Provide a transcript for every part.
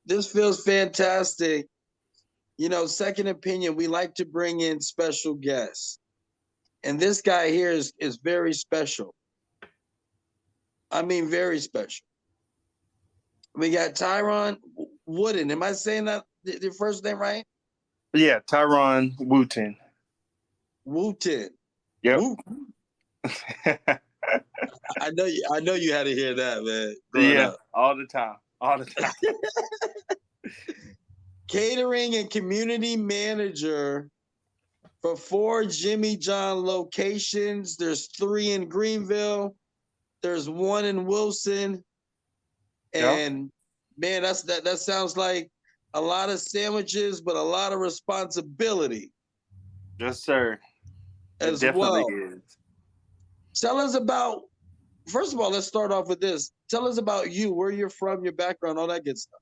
This feels fantastic. You know, Second Opinion, we like to bring in special guests. And this guy here is very special. I mean, very special. We got Tyron Wooden. Am I saying that the first name right? Yeah, Tyron Wooten. Wooten. Yep. Woo. I know you had to hear that, man, growing Yeah, up. all the time. All the time. Catering and community manager for 4 Jimmy John locations. There's 3 in Greenville. There's 1 in Wilson. Yep. And man, that sounds like a lot of sandwiches, but a lot of responsibility Yes, sir. It as definitely well. is. Tell us about, first of all, let's start off with this. Tell us about you, where you're from, your background, all that good stuff.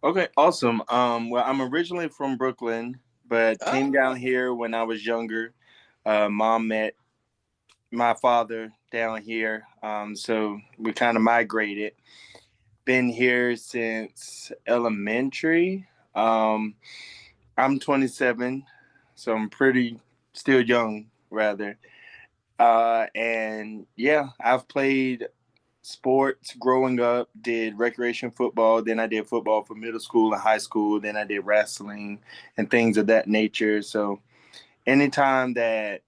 Okay, awesome. Well, I'm originally from Brooklyn, but came Ah, down here when I was younger. Mom met my father down here, so we kind of migrated. Been here since elementary. Um, I'm 27, so I'm pretty still young, rather. And yeah, I've played sports growing up, did recreation football, then I did football for middle school and high school, then I did wrestling and things of that nature. So anytime that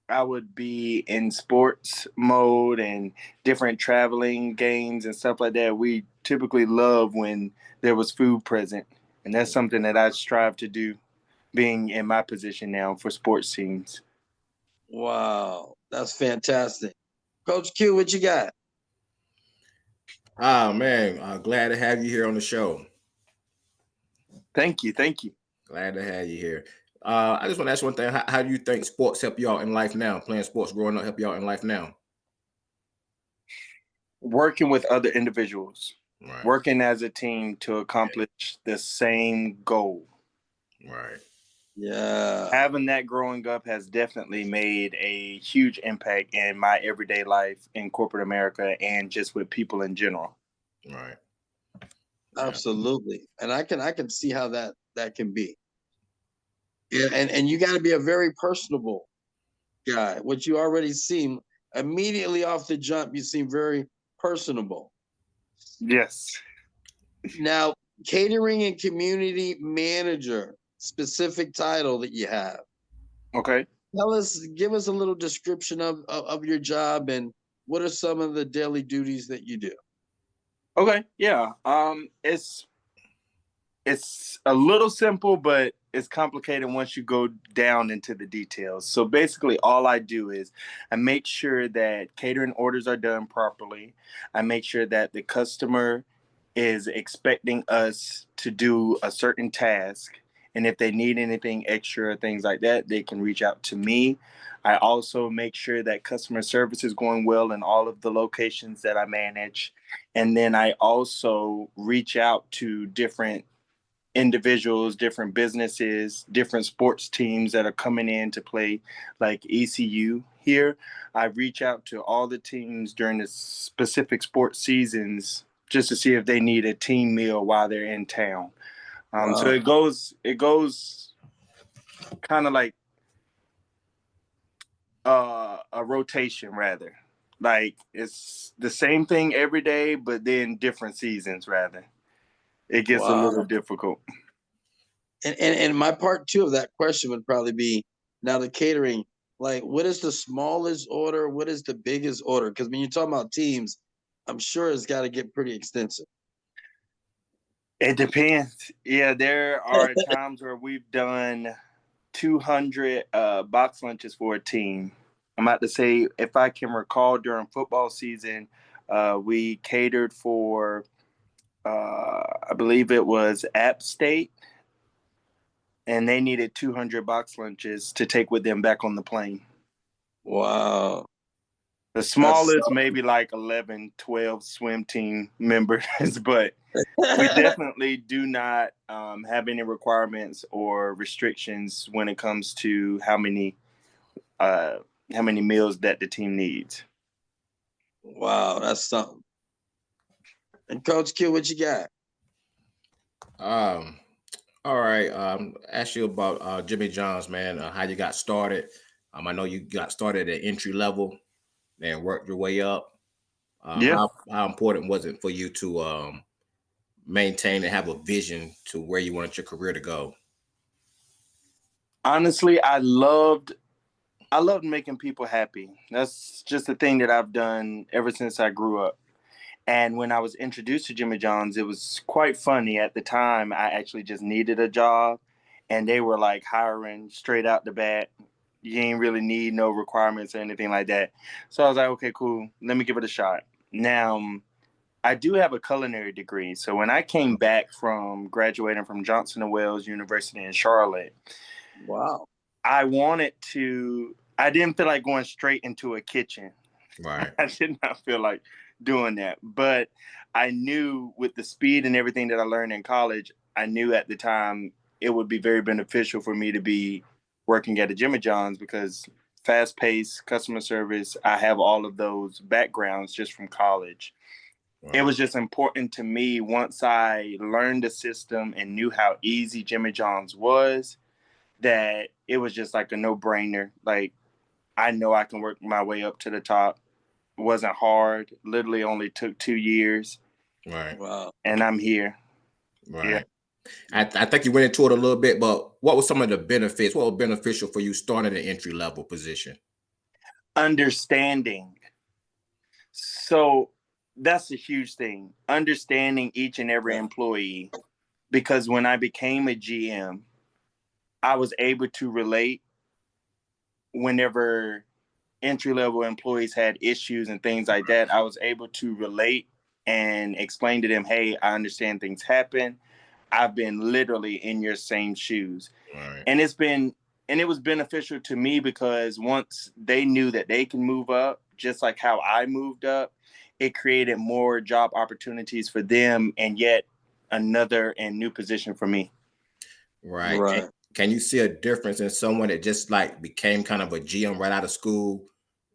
I would be in sports mode and different traveling games and stuff like that, we typically love when there was food present. And that's something that I strive to do being in my position now for sports teams. wow, that's fantastic. Coach Q, what you got? Oh man, glad to have you here on the show. Thank you. Thank you. Glad to have you here. I just want to ask one thing. How do you think sports help you out in life now? Playing sports growing up help you out in life now? Working with other individuals, Right. working as a team to accomplish the same goal. Right. Yeah, Having that growing up has definitely made a huge impact in my everyday life in corporate America and just with people in general. Right. Yeah. absolutely. And I can see how that can be. Yeah, and you got to be a very personable guy, which you already seem immediately off the jump. You seem very personable. Yes. Now, catering and community manager, specific title that you have. Okay. Give us a little description of your job and what are some of the daily duties that you do? Okay. Yeah. It's a little simple, but it's complicated once you go down into the details. So basically, all I do is I make sure that catering orders are done properly. I make sure that the customer is expecting us to do a certain task. And if they need anything extra, things like that, they can reach out to me. I also make sure that customer service is going well in all of the locations that I manage. And then I also reach out to different individuals, different businesses, different sports teams that are coming in to play, like ECU here. I reach out to all the teams during the specific sports seasons just to see if they need a team meal while they're in town. So Wow. it goes kind of like a rotation rather. Like it's the same thing every day, but then different seasons rather. It gets a Wow. little difficult. And my part two of that question would probably be now the catering, like what is the smallest order? What is the biggest order? Because when you're talking about teams, I'm sure it's got to get pretty extensive. It depends. Yeah, there are times where we've done 200 box lunches for a team. I'm about to say, if I can recall, during football season, we catered for, I believe it was App State, and they needed 200 box lunches to take with them back on the plane. Wow. The That's smallest, maybe like 11, 12 swim team members, but we definitely do not have any requirements or restrictions when it comes to uh, how many meals that the team needs. wow, that's something. And Coach Q, what you got? Um, all right. Ask you about Jimmy John's, man. How you got started? I know you got started at entry level and worked your way up. Yeah. How important was it for you to maintain and have a vision to where you wanted your career to go? Honestly, I loved making people happy. That's just the thing that I've done ever since I grew up. And when I was introduced to Jimmy John's, it was quite funny. At the time, I actually just needed a job, and they were like hiring straight out the bat. You ain't really need no requirements or anything like that. So I was like, okay, cool. Let me give it a shot. Now, I do have a culinary degree. So when I came back from graduating from Johnson& Wales University in Charlotte, Wow. I didn't feel like going straight into a kitchen. Right. I did not feel like doing that. But I knew with the speed and everything that I learned in college, I knew at the time it would be very beneficial for me to be working at a Jimmy John's because fast paced customer service, I have all of those backgrounds just from college. It was just important to me once I learned the system and knew how easy Jimmy John's was that it was just like a no brainer. Like, I know I can work my way up to the top. It wasn't hard. Literally only took 2 years. Right. Wow. And I'm here. Right. Yeah. I think you went into it a little bit, but what were some of the benefits? What was beneficial for you starting an entry level position? Understanding. So that's a huge thing. Understanding each and every employee. Because when I became a GM, I was able to relate whenever entry-level employees had issues and things like that. I was able to relate and explain to them, hey, I understand things happen. I've been literally in your same shoes. Right. And it was beneficial to me because once they knew that they can move up, just like how I moved up, it created more job opportunities for them and yet another and new position for me. Right. Right. Can you see a difference in someone that just like became kind of a GM right out of school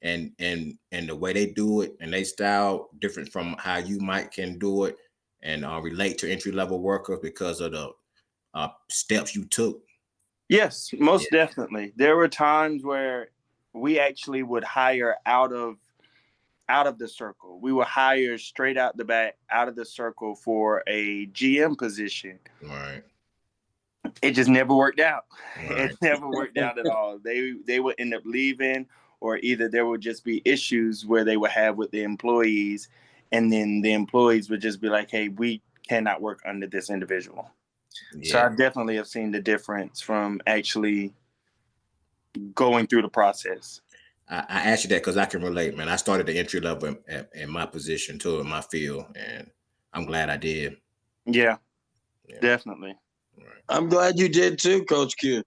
and the way they do it and they style different from how you might can do it and relate to entry level workers because of the steps you took? Yes, most definitely. There were times where we actually would hire out of the circle. We would hire straight out the back, out of the circle for a GM position. Right. It just never worked out. Right. It never worked out at all. They would end up leaving, or either there would just be issues where they would have with the employees, and then the employees would just be like, hey, we cannot work under this individual. Yeah. So I definitely have seen the difference from actually going through the process. I asked you that because I can relate, man. I started the entry level in my position too, in my field, and I'm glad I did. Yeah. Definitely. Right. I'm glad you did too, Coach Q.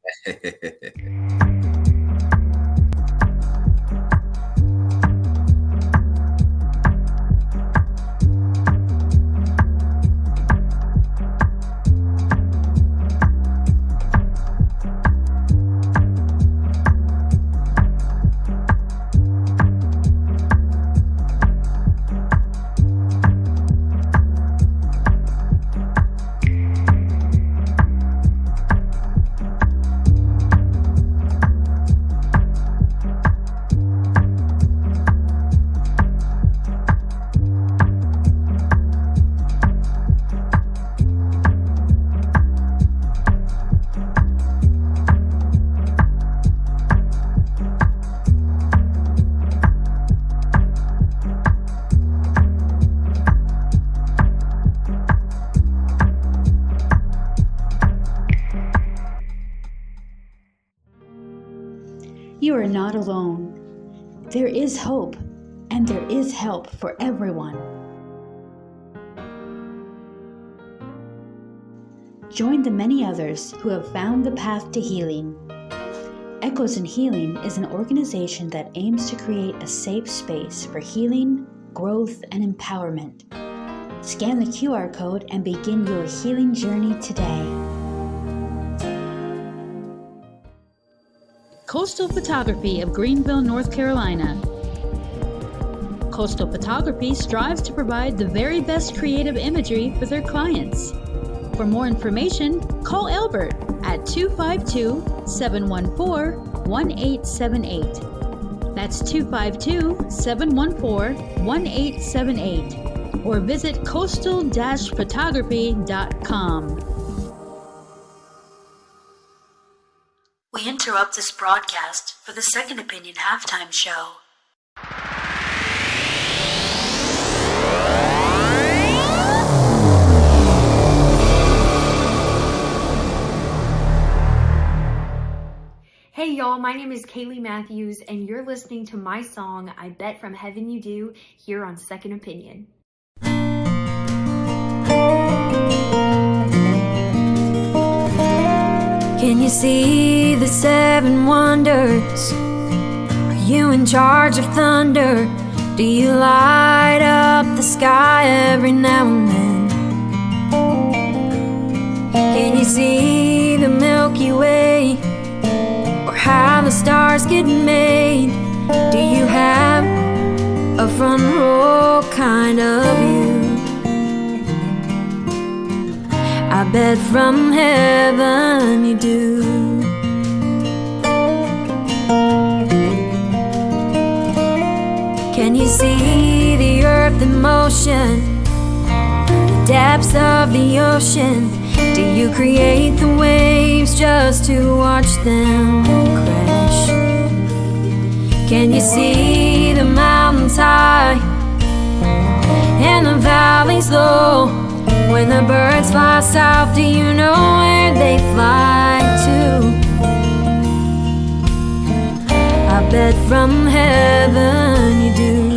You are not alone. There is hope, and there is help for everyone. Join the many others who have found the path to healing. Echoes in Healing is an organization that aims to create a safe space for healing, growth, and empowerment. Scan the QR code and begin your healing journey today. Coastal Photography of Greenville, North Carolina. Coastal Photography strives to provide the very best creative imagery for their clients. For more information, call Albert at 252-714-1878. That's 252-714-1878. Or visit coastal-photography.com. We interrupt this broadcast for the Second Opinion halftime show. Hey y'all, my name is Kaylee Matthews, and you're listening to my song, I Bet From Heaven You Do, here on Second Opinion. Can you see the seven wonders? Are you in charge of thunder? Do you light up the sky every now and then? Can you see the Milky Way? Or how the stars get made? Do you have a front row kind of view? I bet from heaven you do. Can you see the earth in motion? The depths of the ocean? Do you create the waves just to watch them crash? Can you see the mountains high and the valleys low? When the birds fly south, do you know where they fly to? I bet from heaven you do.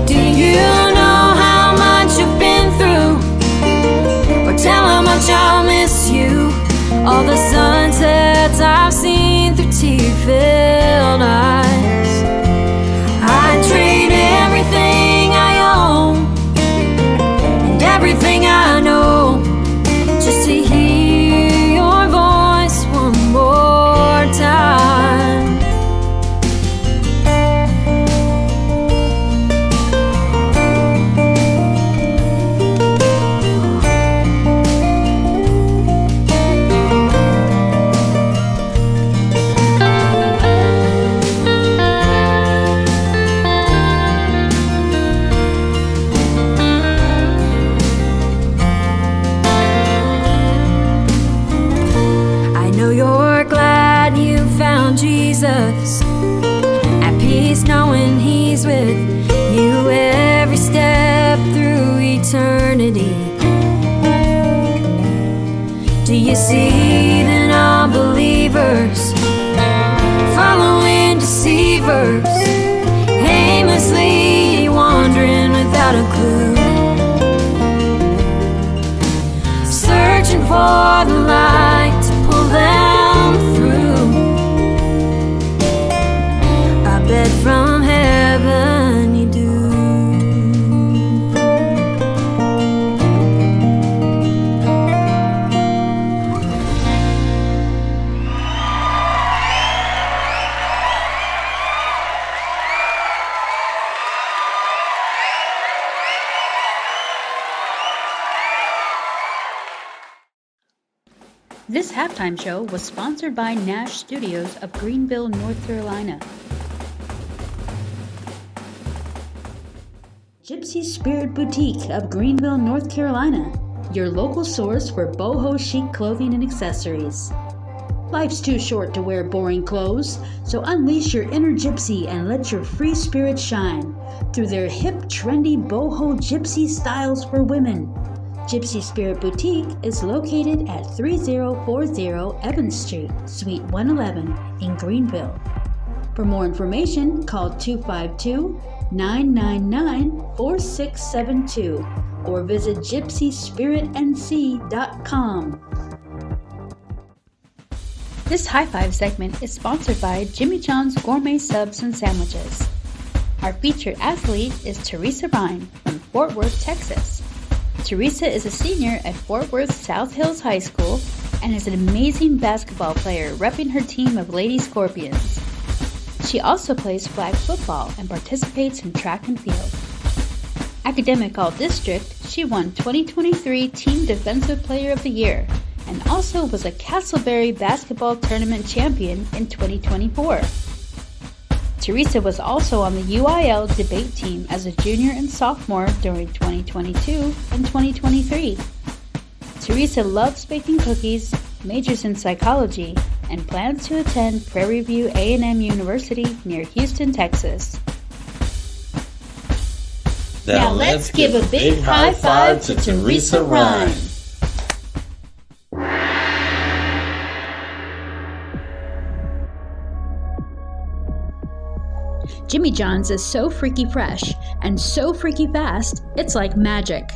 Do you know how much you've been through? Or tell how much I'll miss you? All the sunsets I've seen through tear-filled eyes. I'd trade everything I own, everything I know, just to hear your voice one more time. Jesus, at peace knowing He's with you every step through eternity. Do you see the non-believers following deceivers, aimlessly wandering without a clue, searching for the light to pull them through? I bet from heaven you do. This halftime show was sponsored by Nash Studios of Greenville, North Carolina. Gypsy Spirit Boutique of Greenville, North Carolina, your local source for boho chic clothing and accessories. Life's too short to wear boring clothes, so unleash your inner gypsy and let your free spirit shine through their hip, trendy boho gypsy styles for women. Gypsy Spirit Boutique is located at 3040 Evans Street, Suite 111 in Greenville. For more information, call 252-999-4672 or visit gypsyspiritnc.com. This High Five segment is sponsored by Jimmy John's Gourmet Subs and Sandwiches. Our featured athlete is Teresa Ryan from Fort Worth, Texas. Teresa is a senior at Fort Worth South Hills High School and is an amazing basketball player repping her team of Lady Scorpions. She also plays flag football and participates in track and field. Academic All-District, she won 2023 Team Defensive Player of the Year and also was a Castleberry Basketball Tournament champion in 2024. Teresa was also on the UIL debate team as a junior and sophomore during 2022 and 2023. Teresa loves baking cookies, majors in psychology, and plans to attend Prairie View A&M University near Houston, Texas. Now let's give a big high five to Teresa Ryan. Jimmy John's is so freaky fresh and so freaky fast, it's like magic.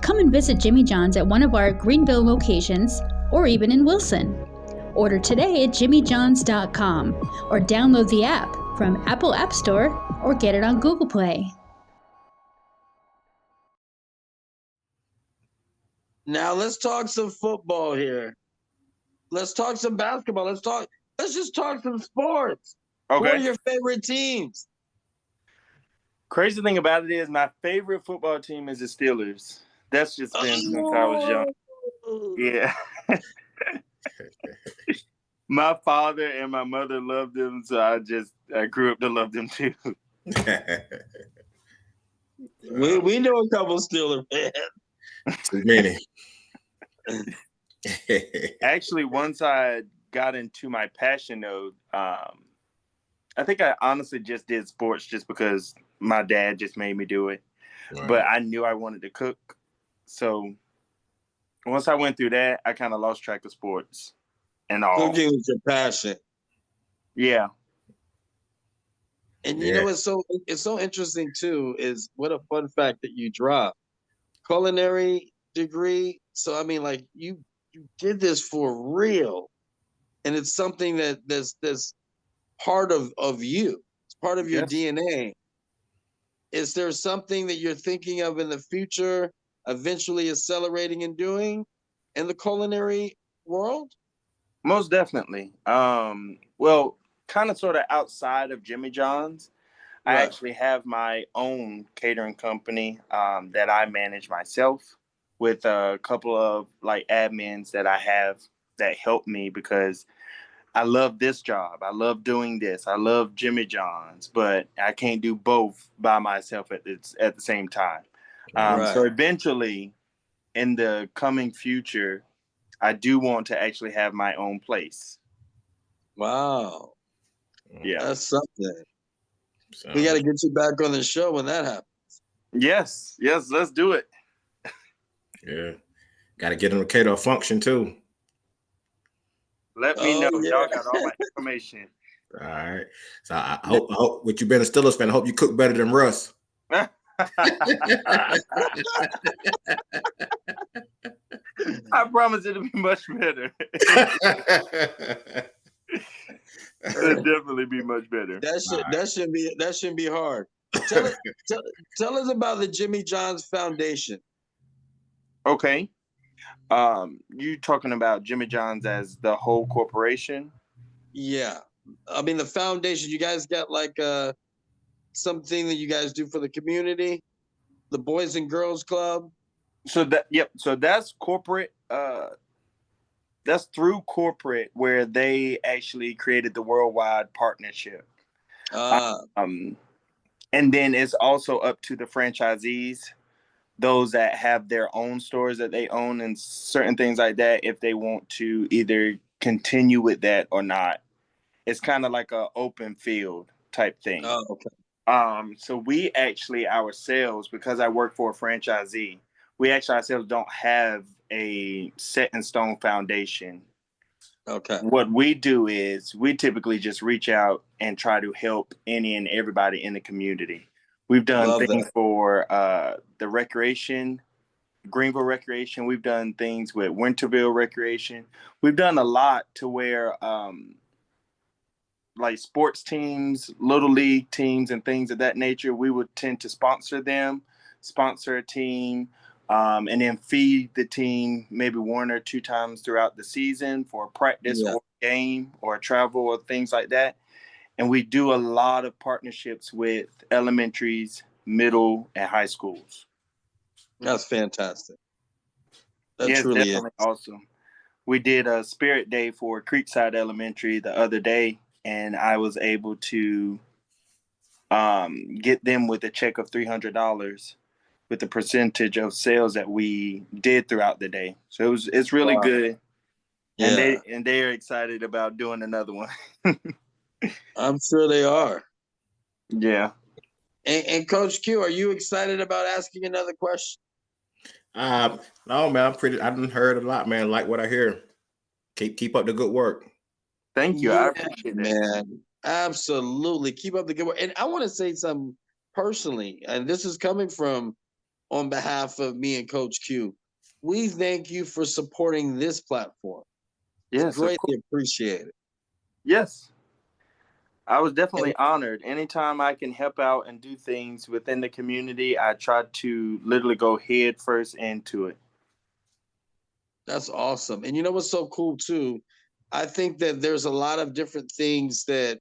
Come and visit Jimmy John's at one of our Greenville locations or even in Wilson. Order today at jimmyjohns.com or download the app from Apple App Store or get it on Google Play. Now let's talk some football here. Let's talk some basketball. Let's just talk some sports. Okay. Who are your favorite teams? Crazy thing about it is my favorite football team is the Steelers. That's just been since I was young. Yeah. My father and my mother loved them, so I grew up to love them too. We know a couple Steelers fans. Too many. Actually, once I got into my passion though, I think I honestly just did sports just because my dad just made me do it. Right. But I knew I wanted to cook. So once I went through that, I kind of lost track of sports and all. Cooking was your passion. Yeah. And you know what's so interesting too is what a fun fact that you dropped. Culinary degree. So I mean, like you did this for real. And it's something that's part of you. It's part of your DNA. Is there something that you're thinking of in the future, eventually accelerating and doing in the culinary world? Most definitely. Well, kind of sort of outside of Jimmy John's, right. I actually have my own catering company that I manage myself with a couple of like admins that I have that help me because I love this job. I love doing this. I love Jimmy John's, but I can't do both by myself at the same time. Right. So eventually, in the coming future, I do want to actually have my own place. Wow. Yeah. That's something. We got to get you back on the show when that happens. Yes, let's do it. Yeah. Got to get them to cater a function too. Let me know. Yeah. Y'all got all my information. All right. So I hope with you being a Steelers fan, I hope you cook better than Russ. I promise it'll be much better. It'll definitely be much better. That shouldn't be hard. Tell us about the Jimmy John's Foundation. Okay. You talking about Jimmy John's as the whole corporation? Yeah. I mean the foundation. You guys got like something that you guys do for the community, the Boys and Girls Club. So that's corporate. That's through corporate where they actually created the worldwide partnership. And then it's also up to the franchisees, those that have their own stores that they own and certain things like that, if they want to either continue with that or not. It's kind of like an open field type thing. Oh, okay. So we actually ourselves, because I work for a franchisee, we actually ourselves don't have a set in stone foundation. Okay. What we do is we typically just reach out and try to help any and everybody in the community. We've done things for the recreation, Greenville Recreation. We've done things with Winterville Recreation. We've done a lot to where like sports teams, little league teams and things of that nature, we would tend to sponsor them, sponsor a team, and then feed the team maybe 1 or 2 times throughout the season for a practice or a game or travel or things like that. And we do a lot of partnerships with elementaries, middle, and high schools. That's fantastic. That Yes, truly definitely is. awesome. We did a Spirit Day for Creekside Elementary the other day, and I was able to get them with a check of $300 with the percentage of sales that we did throughout the day. So it's really good. Yeah. And they are excited about doing another one. I'm sure they are. Yeah. And Coach Q, are you excited about asking another question? No, man, I done heard a lot, man. Like what I hear. Keep up the good work. Thank you. I appreciate that. Man. Absolutely. Keep up the good work. And I want to say something personally, and this is coming from on behalf of me and Coach Q. We thank you for supporting this platform. Yes, It's greatly appreciated. Yes. I was definitely honored. Anytime I can help out and do things within the community, I try to literally go head first into it. That's awesome. And you know what's so cool too? I think that there's a lot of different things that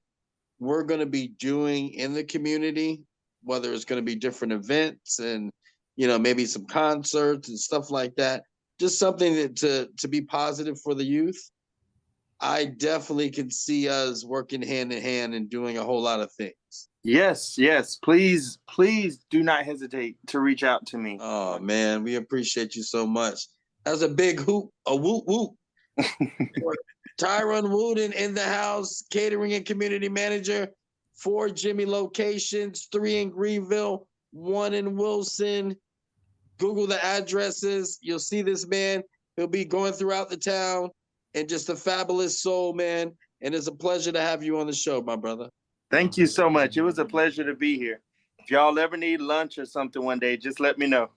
we're going to be doing in the community, whether it's going to be different events and, you know, maybe some concerts and stuff like that. Just something that to be positive for the youth. I definitely can see us working hand in hand and doing a whole lot of things. Yes. Please do not hesitate to reach out to me. Oh man, we appreciate you so much. That's a big hoop, a whoop whoop. Tyron Wooten in the house, catering and community manager, 4 Jimmy locations, 3 in Greenville, 1 in Wilson. Google the addresses. You'll see this man. He'll be going throughout the town, and just a fabulous soul, man. And it's a pleasure to have you on the show, my brother. Thank you so much. It was a pleasure to be here. If y'all ever need lunch or something one day, just let me know.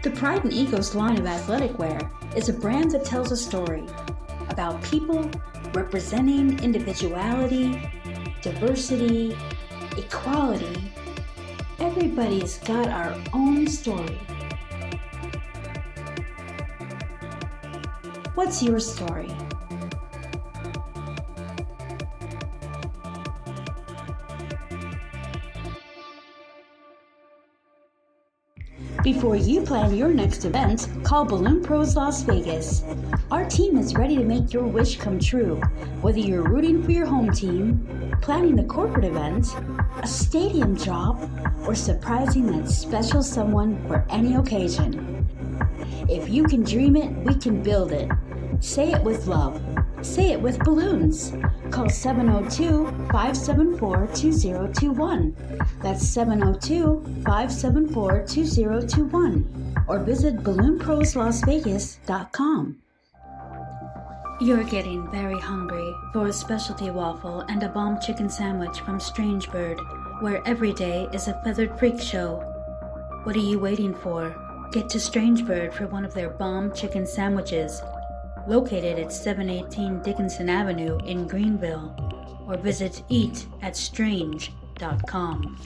The Pride and Egos line of athletic wear is a brand that tells a story about people representing individuality, diversity, equality. Everybody's got our own story. What's your story? Before you plan your next event, call Balloon Pros Las Vegas. Our team is ready to make your wish come true. Whether you're rooting for your home team, planning a corporate event, a stadium job, or surprising that special someone for any occasion. If you can dream it, we can build it. Say it with love. Say it with balloons. Call 702-574-2021. That's 702-574-2021. Or visit balloonproslasvegas.com. You're getting very hungry for a specialty waffle and a bomb chicken sandwich from Strange Bird, where every day is a feathered freak show. What are you waiting for? Get to Strange Bird for one of their bomb chicken sandwiches, located at 718 Dickinson Avenue in Greenville, or visit eatatstrange.com.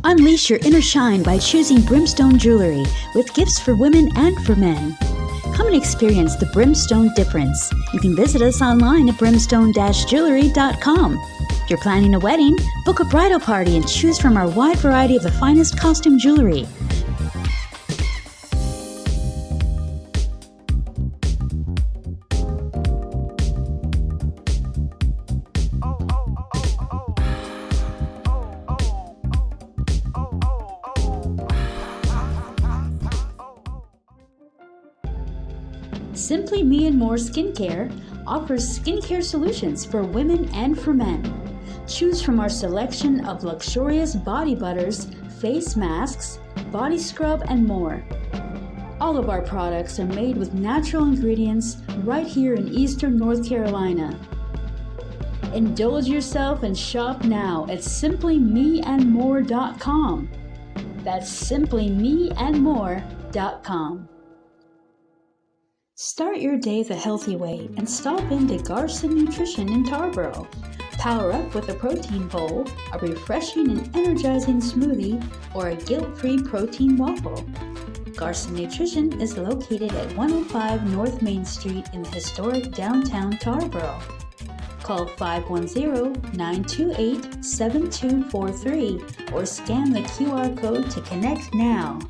Unleash your inner shine by choosing Brimstone Jewelry, with gifts for women and for men. Come and experience the Brimstone difference. You can visit us online at brimstone-jewelry.com. If you're planning a wedding, book a bridal party and choose from our wide variety of the finest costume jewelry. Simply Me and More Skincare offers skincare solutions for women and for men. Choose from our selection of luxurious body butters, face masks, body scrub, and more. All of our products are made with natural ingredients right here in Eastern North Carolina. Indulge yourself and shop now at simplymeandmore.com. That's simplymeandmore.com. Start your day the healthy way and stop into Garson Nutrition in Tarboro. Power up with a protein bowl, a refreshing and energizing smoothie, or a guilt-free protein waffle. Garson Nutrition is located at 105 North Main Street in the historic downtown Tarboro. Call 510-928-7243 or scan the QR code to connect now.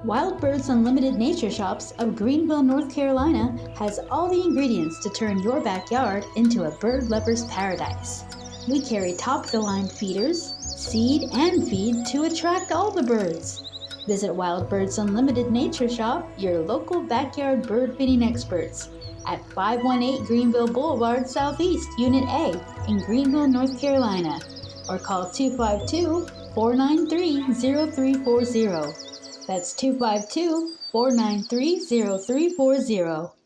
Wild Birds Unlimited Nature Shops of Greenville, North Carolina has all the ingredients to turn your backyard into a bird lover's paradise. We carry top-of-the-line feeders, seed, and feed to attract all the birds. Visit Wild Birds Unlimited Nature Shop, your local backyard bird feeding experts, at 518 Greenville Boulevard Southeast, Unit A in Greenville, North Carolina, or call 252-493-0340. That's 252-493-0340.